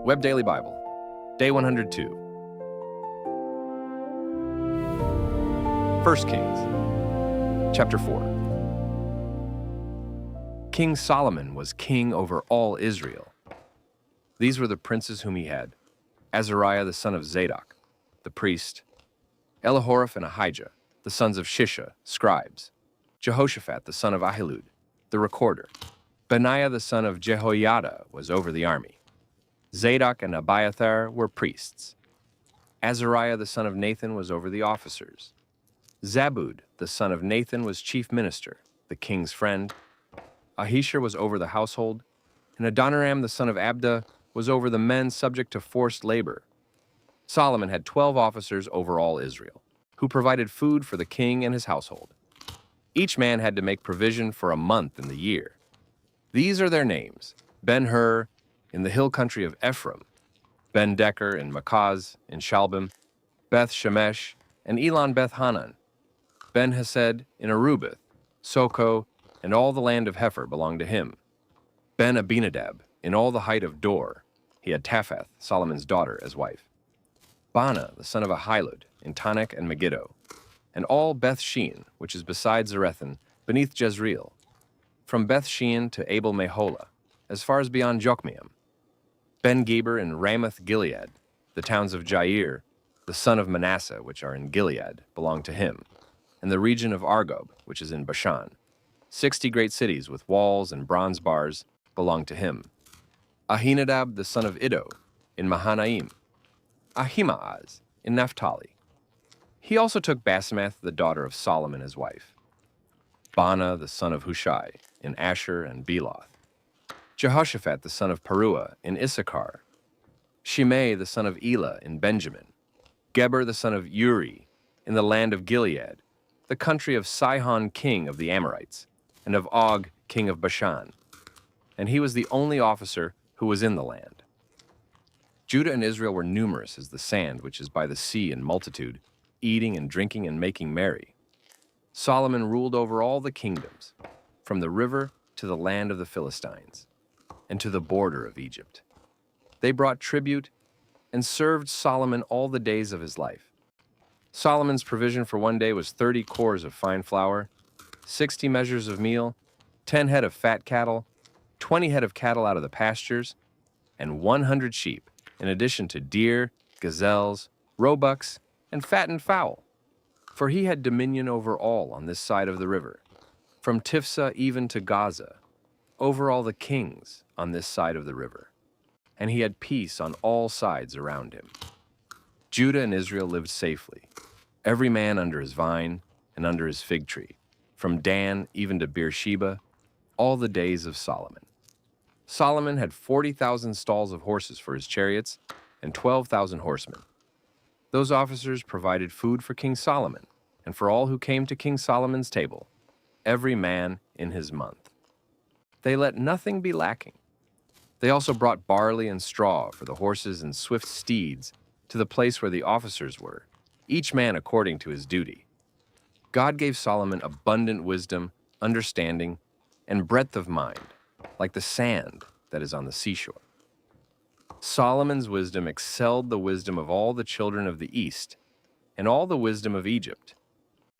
Web Daily Bible, Day 102. 1 Kings, Chapter 4. King Solomon was king over all Israel. These were the princes whom he had: Azariah the son of Zadok, the priest; Elihoreph and Ahijah, the sons of Shisha, scribes; Jehoshaphat the son of Ahilud, the recorder; Benaiah the son of Jehoiada was over the army; Zadok and Abiathar were priests; Azariah the son of Nathan was over the officers; Zabud the son of Nathan was chief minister, the king's friend; Ahishar was over the household; and Adoniram the son of Abda was over the men subject to forced labor. Solomon had 12 officers over all Israel, who provided food for the king and his household. Each man had to make provision for a month in the year. These are their names: Ben-Hur in the hill country of Ephraim, Ben-Decker in Makaz in Shalbim, Beth-Shemesh and Elon-Beth-Hanan, Ben-Hesed in Arubith, Soko, and all the land of Hepher belonged to him; Ben-Abinadab in all the height of Dor. He had Taphath, Solomon's daughter, as wife; Bana the son of Ahilud in Tanakh and Megiddo, and all Beth-Shean, which is beside Zarethan, beneath Jezreel, from Beth-Shean to Abel-Meholah, as far as beyond Jokmeam; Ben-Geber in Ramoth-Gilead. The towns of Jair, the son of Manasseh, which are in Gilead, belong to him, and the region of Argob, which is in Bashan. 60 great cities with walls and bronze bars belong to him. Ahinadab the son of Iddo in Mahanaim, Ahimaaz in Naphtali. He also took Basemath the daughter of Solomon as wife; Bana the son of Hushai in Asher and Beloth; Jehoshaphat the son of Peruah in Issachar; Shimei the son of Elah in Benjamin; Geber the son of Uri in the land of Gilead, the country of Sihon king of the Amorites, and of Og king of Bashan. And he was the only officer who was in the land. Judah and Israel were numerous as the sand which is by the sea in multitude, eating and drinking and making merry. Solomon ruled over all the kingdoms, from the river to the land of the Philistines, and to the border of Egypt. They brought tribute and served Solomon all the days of his life. Solomon's provision for one day was 30 cores of fine flour, 60 measures of meal, 10 head of fat cattle, 20 head of cattle out of the pastures, and 100 sheep, in addition to deer, gazelles, roebucks, and fattened fowl. For he had dominion over all on this side of the river, from Tifsa even to Gaza, over all the kings on this side of the river. And he had peace on all sides around him. Judah and Israel lived safely, every man under his vine and under his fig tree, from Dan even to Beersheba, all the days of Solomon. Solomon had 40,000 stalls of horses for his chariots and 12,000 horsemen. Those officers provided food for King Solomon and for all who came to King Solomon's table, every man in his month. They let nothing be lacking. They also brought barley and straw for the horses and swift steeds to the place where the officers were, each man according to his duty. God gave Solomon abundant wisdom, understanding, and breadth of mind, like the sand that is on the seashore. Solomon's wisdom excelled the wisdom of all the children of the East and all the wisdom of Egypt,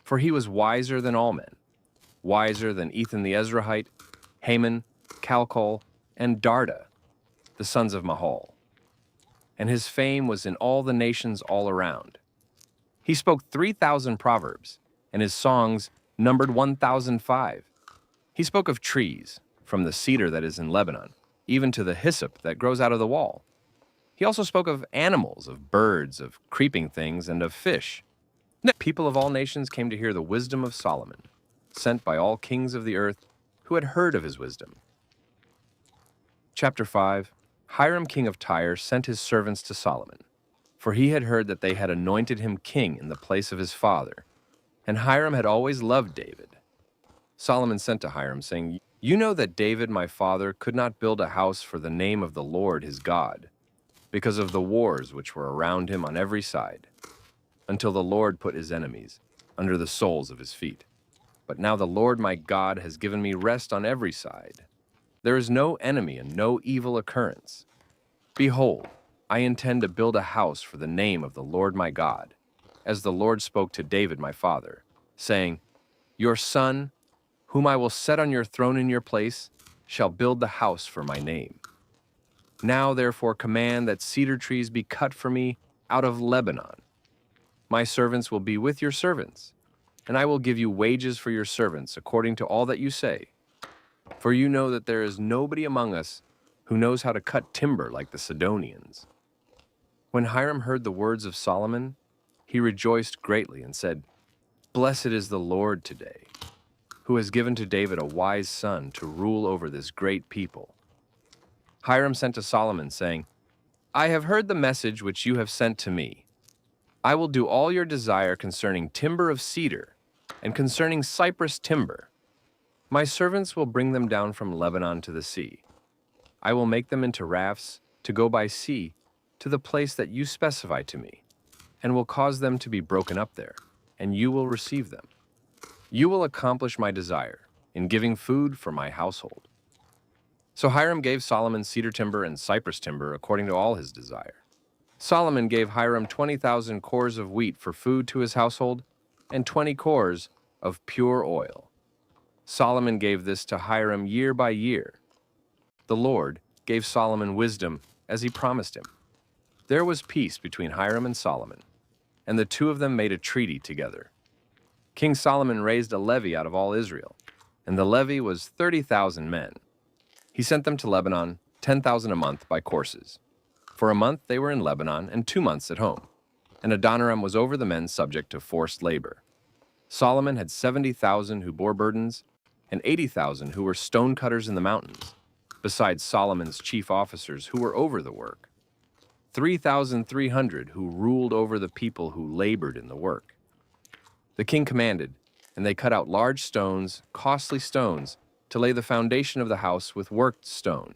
for he was wiser than all men, wiser than Ethan the Ezrahite, Haman, Calcol, and Darda, the sons of Mahal. And his fame was in all the nations all around. He spoke 3,000 proverbs, and his songs numbered 1,005. He spoke of trees, from the cedar that is in Lebanon, even to the hyssop that grows out of the wall. He also spoke of animals, of birds, of creeping things, and of fish. People of all nations came to hear the wisdom of Solomon, sent by all kings of the earth who had heard of his wisdom. Chapter 5. Hiram king of Tyre sent his servants to Solomon, for he had heard that they had anointed him king in the place of his father, and Hiram had always loved David. Solomon sent to Hiram, saying, "You know that David my father could not build a house for the name of the Lord his God, because of the wars which were around him on every side, until the Lord put his enemies under the soles of his feet. But now the Lord my God has given me rest on every side. There is no enemy and no evil occurrence. Behold, I intend to build a house for the name of the Lord my God, as the Lord spoke to David my father, saying, Your son, whom I will set on your throne in your place, shall build the house for my name. Now therefore command that cedar trees be cut for me out of Lebanon. My servants will be with your servants, and I will give you wages for your servants according to all that you say. For you know that there is nobody among us who knows how to cut timber like the Sidonians. When Hiram heard the words of Solomon, he rejoiced greatly and said, Blessed is the Lord today, who has given to David a wise son to rule over this great people. Hiram sent to Solomon, saying, I have heard the message which you have sent to me. I will do all your desire concerning timber of cedar and concerning cypress timber. My servants will bring them down from Lebanon to the sea. I will make them into rafts to go by sea to the place that you specify to me, and will cause them to be broken up there, and you will receive them. You will accomplish my desire in giving food for my household. So Hiram gave Solomon cedar timber and cypress timber according to all his desire. Solomon gave Hiram 20,000 cores of wheat for food to his household and 20 cores of pure oil. Solomon gave this to Hiram year by year. The Lord gave Solomon wisdom as he promised him. There was peace between Hiram and Solomon, and the two of them made a treaty together. King Solomon raised a levy out of all Israel, and the levy was 30,000 men. He sent them to Lebanon, 10,000 a month by courses. For a month they were in Lebanon and 2 months at home, and Adoniram was over the men subject to forced labor. Solomon had 70,000 who bore burdens, and 80,000 who were stonecutters in the mountains, besides Solomon's chief officers who were over the work. 3,300 who ruled over the people who labored in the work. The king commanded, and they cut out large stones, costly stones, to lay the foundation of the house with worked stone.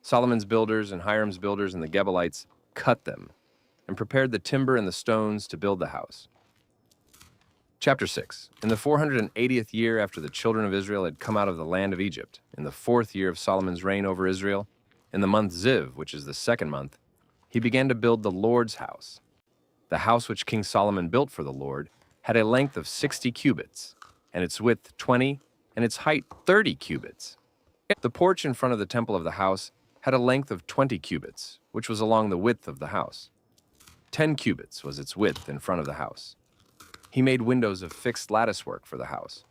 Solomon's builders and Hiram's builders and the Gebalites cut them and prepared the timber and the stones to build the house. Chapter 6. In the 480th year after the children of Israel had come out of the land of Egypt, in the 4th year of Solomon's reign over Israel, in the month Ziv, which is the 2nd month, he began to build the Lord's house. The house which King Solomon built for the Lord had a length of 60 cubits, and its width 20, and its height 30 cubits. The porch in front of the temple of the house had a length of 20 cubits, which was along the width of the house. 10 cubits was its width in front of the house. He made windows of fixed latticework for the house.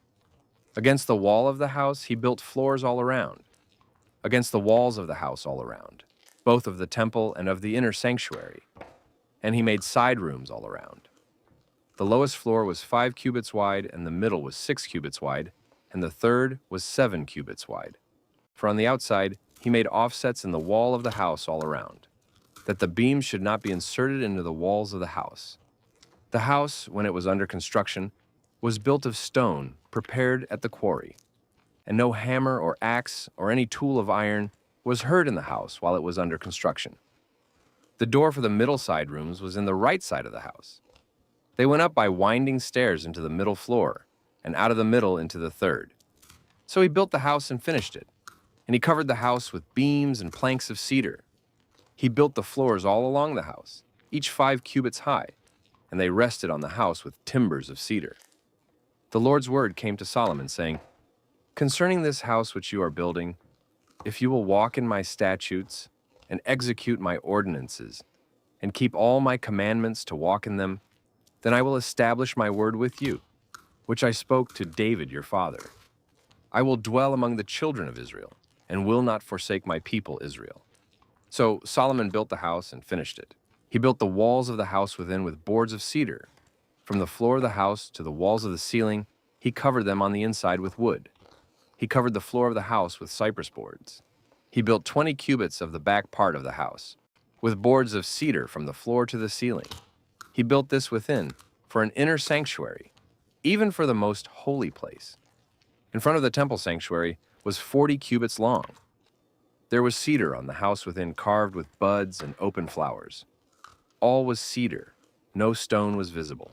Against the wall of the house he built floors all around. Against the walls of the house all around, both of the temple and of the inner sanctuary. And he made side rooms all around. The lowest floor was 5 cubits wide, and the middle was 6 cubits wide, and the third was 7 cubits wide. For on the outside he made offsets in the wall of the house all around, that the beams should not be inserted into the walls of the house. The house, when it was under construction, was built of stone prepared at the quarry, and no hammer or axe or any tool of iron was heard in the house while it was under construction. The door for the middle side rooms was in the right side of the house. They went up by winding stairs into the middle floor, and out of the middle into the third. So he built the house and finished it, and he covered the house with beams and planks of cedar. He built the floors all along the house, each 5 cubits high, and they rested on the house with timbers of cedar. The Lord's word came to Solomon, saying, Concerning this house which you are building, if you will walk in my statutes and execute my ordinances, and keep all my commandments to walk in them, then I will establish my word with you, which I spoke to David your father. I will dwell among the children of Israel, and will not forsake my people Israel. So Solomon built the house and finished it. He built the walls of the house within with boards of cedar. From the floor of the house to the walls of the ceiling, he covered them on the inside with wood. He covered the floor of the house with cypress boards. He built 20 cubits of the back part of the house, with boards of cedar from the floor to the ceiling. He built this within for an inner sanctuary, even for the most holy place. In front of the temple sanctuary was 40 cubits long. There was cedar on the house within, carved with buds and open flowers. All was cedar, no stone was visible.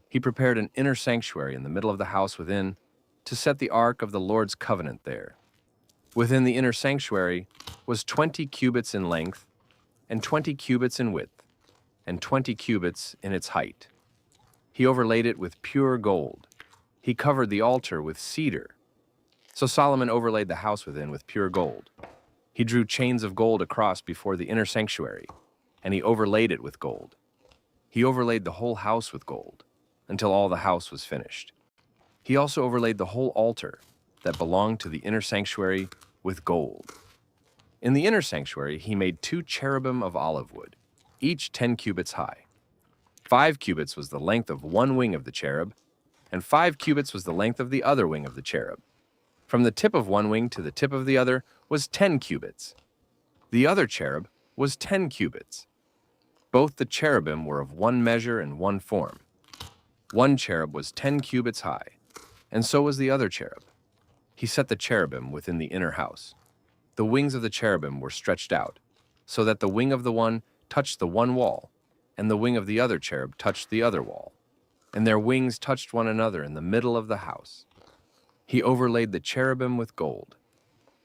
He prepared an inner sanctuary in the middle of the house within to set the ark of the Lord's covenant there. Within the inner sanctuary was 20 cubits in length and 20 cubits in width, and 20 cubits in its height. He overlaid it with pure gold. He covered the altar with cedar. So Solomon overlaid the house within with pure gold. He drew chains of gold across before the inner sanctuary, and he overlaid it with gold. He overlaid the whole house with gold, until all the house was finished. He also overlaid the whole altar that belonged to the inner sanctuary with gold. In the inner sanctuary, he made 2 cherubim of olive wood, each 10 cubits high. 5 cubits was the length of one wing of the cherub, and 5 cubits was the length of the other wing of the cherub. From the tip of one wing to the tip of the other was 10 cubits. The other cherub was 10 cubits. Both the cherubim were of one measure and one form. One cherub was 10 cubits high, and so was the other cherub. He set the cherubim within the inner house. The wings of the cherubim were stretched out, so that the wing of the one touched the one wall, and the wing of the other cherub touched the other wall, and their wings touched one another in the middle of the house. He overlaid the cherubim with gold.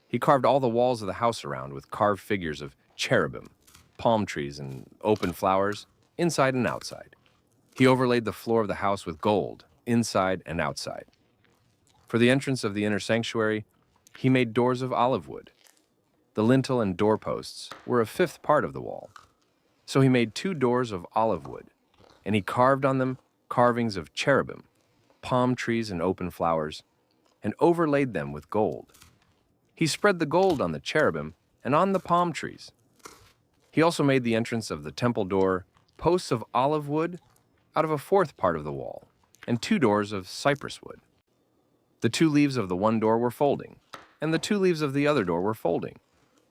He carved all the walls of the house around with carved figures of cherubim, palm trees, and open flowers, inside and outside. He overlaid the floor of the house with gold, inside and outside. For the entrance of the inner sanctuary, he made doors of olive wood. The lintel and doorposts were a 5th part of the wall. So he made 2 doors of olive wood, and he carved on them carvings of cherubim, palm trees, and open flowers, and overlaid them with gold. He spread the gold on the cherubim and on the palm trees. He also made the entrance of the temple door posts of olive wood out of a 4th part of the wall, and 2 doors of cypress wood. The 2 leaves of the one door were folding, and the 2 leaves of the other door were folding.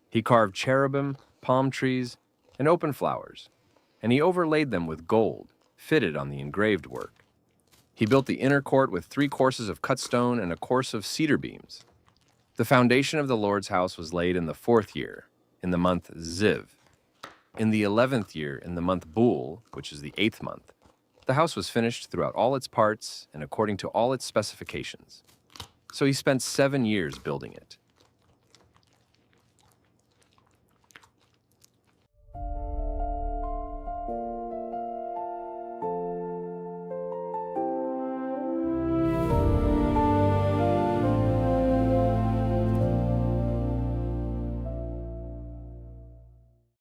He carved cherubim, palm trees, and open flowers, and he overlaid them with gold, fitted on the engraved work. He built the inner court with 3 courses of cut stone and a course of cedar beams. The foundation of the Lord's house was laid in the 4th year, in the month Ziv. In the 11th year, in the month Bul, which is the 8th month, the house was finished throughout all its parts and according to all its specifications. So he spent 7 years building it.